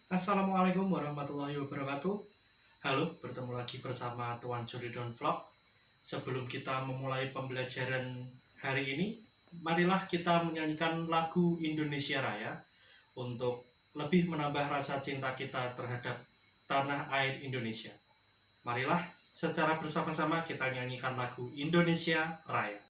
Assalamualaikum warahmatullahi wabarakatuh. Halo, bertemu lagi bersama Tuan Juridon Vlog. Sebelum kita memulai pembelajaran hari ini, marilah kita menyanyikan lagu Indonesia Raya untuk lebih menambah rasa cinta kita terhadap tanah air Indonesia. Marilah secara bersama-sama kita nyanyikan lagu Indonesia Raya.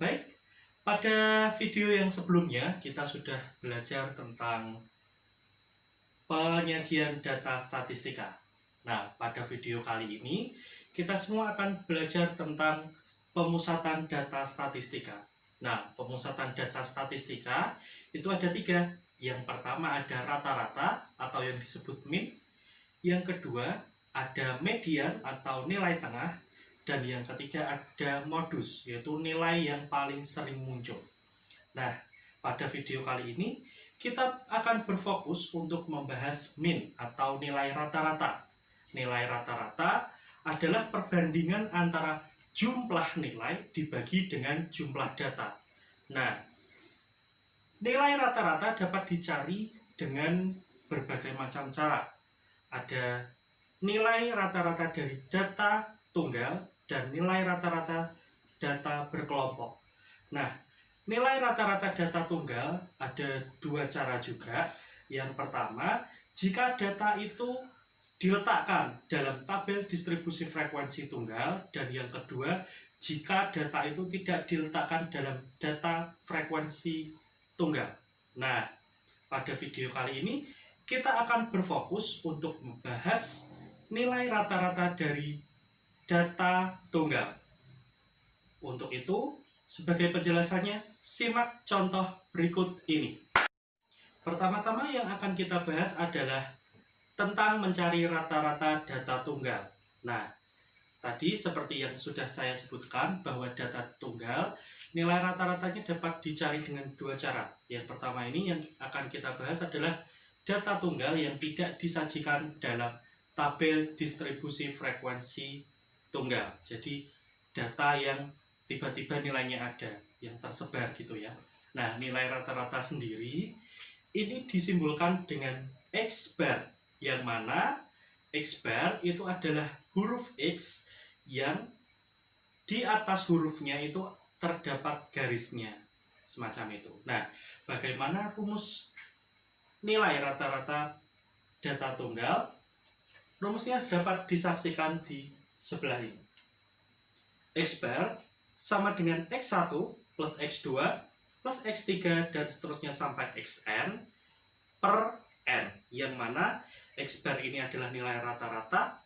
Baik, pada video yang sebelumnya kita sudah belajar tentang penyajian data statistika. Nah, pada video kali ini kita semua akan belajar tentang pemusatan data statistika. Nah, pemusatan data statistika itu ada 3. Yang pertama ada rata-rata atau yang disebut mean. Yang kedua ada median atau nilai tengah. Dan yang ketiga ada modus, yaitu nilai yang paling sering muncul. Nah, pada video kali ini kita akan berfokus untuk membahas mean atau nilai rata-rata. Nilai rata-rata adalah perbandingan antara jumlah nilai dibagi dengan jumlah data. Nah, nilai rata-rata dapat dicari dengan berbagai macam cara. Ada nilai rata-rata dari data tunggal dan nilai rata-rata data berkelompok. Nah, nilai rata-rata data tunggal ada 2 cara juga. Yang pertama, jika data itu diletakkan dalam tabel distribusi frekuensi tunggal, dan yang kedua, jika data itu tidak diletakkan dalam data frekuensi tunggal. Nah, pada video kali ini kita akan berfokus untuk membahas nilai rata-rata dari data tunggal. Untuk itu, sebagai penjelasannya, simak contoh berikut ini. Pertama-tama yang akan kita bahas adalah tentang mencari rata-rata data tunggal. Nah, tadi seperti yang sudah saya sebutkan bahwa data tunggal nilai rata-ratanya dapat dicari dengan 2 cara. Yang pertama ini yang akan kita bahas adalah data tunggal yang tidak disajikan dalam tabel distribusi frekuensi tunggal. Jadi data yang tiba-tiba nilainya ada, yang tersebar gitu ya. Nah, nilai rata-rata sendiri ini disimbolkan dengan X bar, yang mana X bar itu adalah huruf X yang di atas hurufnya itu terdapat garisnya, semacam itu. Nah, bagaimana rumus nilai rata-rata data tunggal? Rumusnya dapat disaksikan di sebelah ini. X bar sama dengan X1 plus X2 plus X3 dan seterusnya sampai Xn per N, yang mana X bar ini adalah nilai rata-rata,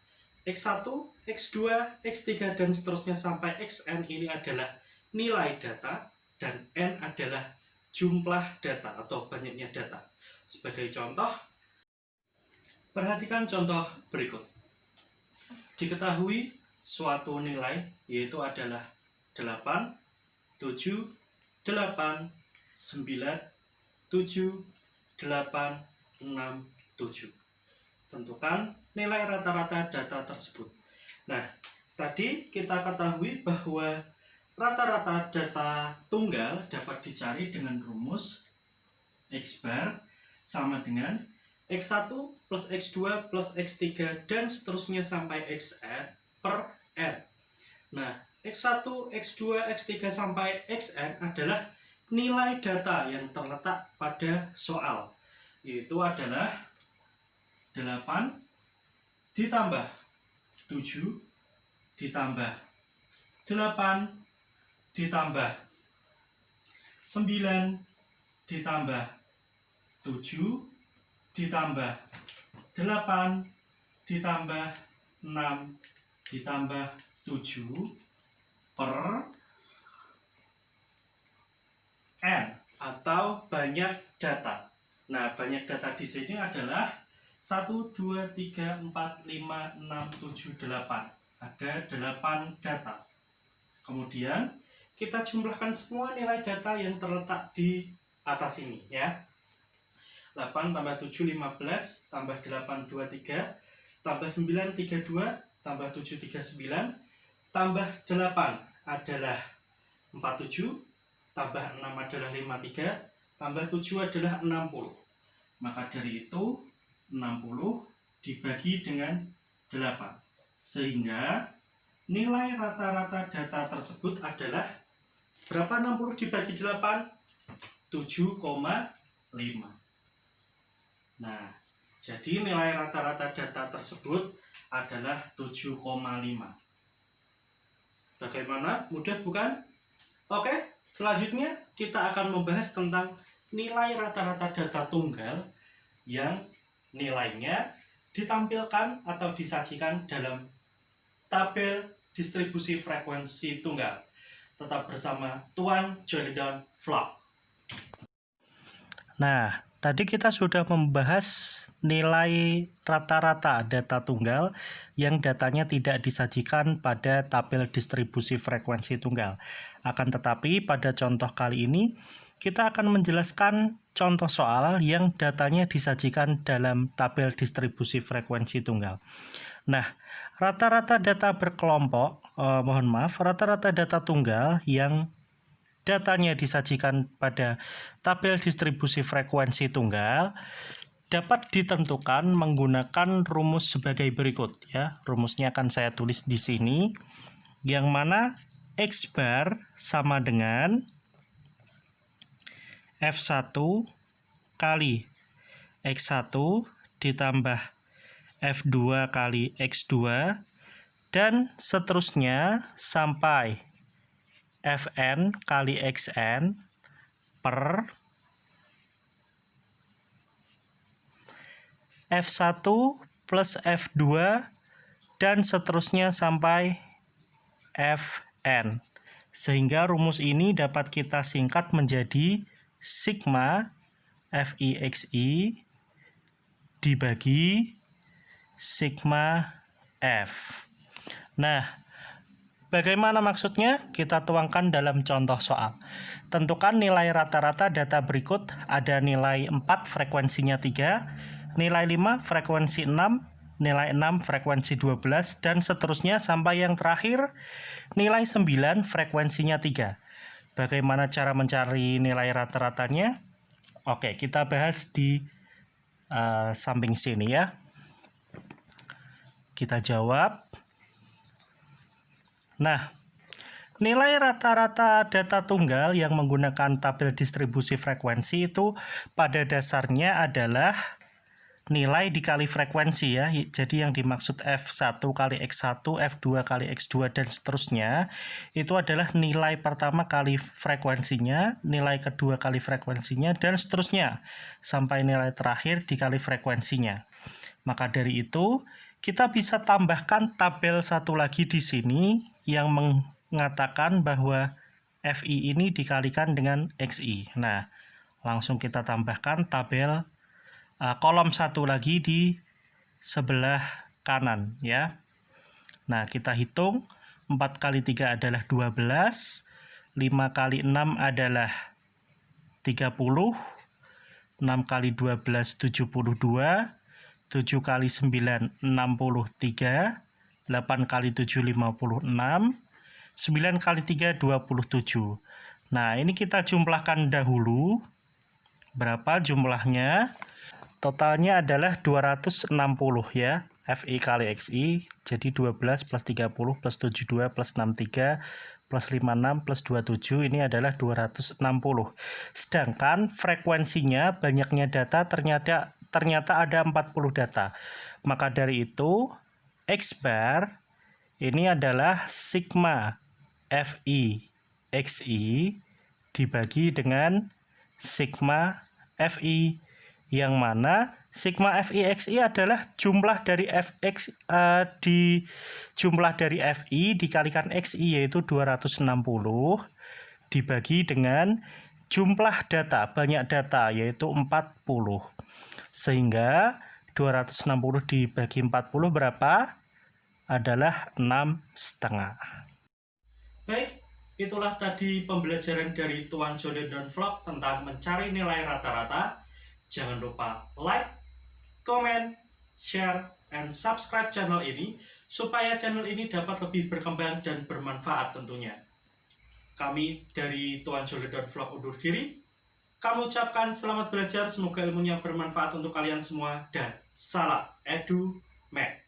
X1, X2, X3 dan seterusnya sampai Xn ini adalah nilai data, dan N adalah jumlah data atau banyaknya data. Sebagai contoh, perhatikan contoh berikut. Diketahui suatu nilai yaitu adalah 8, 7, 8, 9, 7, 8, 6, 7. Tentukan nilai rata-rata data tersebut. Nah, tadi kita ketahui bahwa rata-rata data tunggal dapat dicari dengan rumus X bar sama dengan X1 plus X2 plus X3 dan seterusnya sampai Xn per N. Nah, X1, X2, X3 sampai Xn adalah nilai data yang terletak pada soal, yaitu adalah 8 ditambah 7 ditambah 8 ditambah 9 ditambah 7 ditambah 8 ditambah 6 ditambah 7 per N atau banyak data. Nah, banyak data di sini adalah 1, 2, 3, 4, 5, 6, 7, 8. Ada 8 data. Kemudian kita jumlahkan semua nilai data yang terletak di atas ini ya. 8 tambah 7 15 tambah 8 23 tambah 9 32 tambah 7 39 tambah 8 adalah 47 tambah 6 adalah 53 tambah 7 adalah 60. Maka dari itu 60 dibagi dengan 8 sehingga nilai rata-rata data tersebut adalah berapa? 60 dibagi 8? 7,5. Nah, jadi nilai rata-rata data tersebut adalah 7,5. Bagaimana? Mudah bukan? Oke, selanjutnya kita akan membahas tentang nilai rata-rata data tunggal yang nilainya ditampilkan atau disajikan dalam tabel distribusi frekuensi tunggal. Tetap bersama Tuan Jordan Vlog. Nah, tadi kita sudah membahas nilai rata-rata data tunggal yang datanya tidak disajikan pada tabel distribusi frekuensi tunggal. Akan tetapi pada contoh kali ini kita akan menjelaskan contoh soal yang datanya disajikan dalam tabel distribusi frekuensi tunggal. Nah, rata-rata data berkelompok, rata-rata data tunggal yang datanya disajikan pada tabel distribusi frekuensi tunggal dapat ditentukan menggunakan rumus sebagai berikut ya. Rumusnya akan saya tulis di sini, yang mana X bar sama dengan F1 kali X1 ditambah F2 kali X2 dan seterusnya sampai Fn kali Xn per F1 plus F2 dan seterusnya sampai Fn. Sehingga rumus ini dapat kita singkat menjadi sigma Fixi dibagi sigma F. Nah, bagaimana maksudnya? Kita tuangkan dalam contoh soal. Tentukan nilai rata-rata data berikut. Ada nilai 4 frekuensinya 3, nilai 5 frekuensi 6, nilai 6 frekuensi 12, dan seterusnya sampai yang terakhir nilai 9 frekuensinya 3. Bagaimana cara mencari nilai rata-ratanya? Oke, kita bahas di samping sini ya. Kita jawab. Nah, nilai rata-rata data tunggal yang menggunakan tabel distribusi frekuensi itu pada dasarnya adalah nilai dikali frekuensi ya. Jadi yang dimaksud F1 kali X1, F2 kali X2 dan seterusnya itu adalah nilai pertama kali frekuensinya, nilai kedua kali frekuensinya, dan seterusnya sampai nilai terakhir dikali frekuensinya. Maka dari itu kita bisa tambahkan tabel satu lagi di sini yang mengatakan bahwa Fi ini dikalikan dengan Xi. Nah, Langsung kita tambahkan tabel kolom 1 lagi di sebelah kanan ya. Nah, kita hitung 4 kali 3 adalah 12, 5 kali 6 adalah 30, 6 kali 12 72, 7 kali 9 63, 8 kali 7 56, 9 kali 3 27. Nah, ini kita jumlahkan dahulu. Berapa jumlahnya? Totalnya adalah 260 ya. FI kali XI, jadi 12 plus 30 plus 72 plus 63 plus 56 plus 27, ini adalah 260. Sedangkan frekuensinya, banyaknya data, ternyata ada 40 data. Maka dari itu, X bar ini adalah sigma FI XI dibagi dengan sigma FI, yang mana sigma FI/XI adalah jumlah dari Fx jumlah dari FI dikalikan XI, yaitu 260 dibagi dengan jumlah data, banyak data, yaitu 40. Sehingga 260 dibagi 40 berapa? Adalah 6,5. Baik, itulah tadi pembelajaran dari Tuan Joni dan Vlog tentang mencari nilai rata-rata. Jangan lupa like, comment, share, and subscribe channel ini supaya channel ini dapat lebih berkembang dan bermanfaat tentunya. Kami dari Tuan Joni dan Vlog undur diri. Kami ucapkan selamat belajar, semoga ilmunya bermanfaat untuk kalian semua, dan salam EduMed.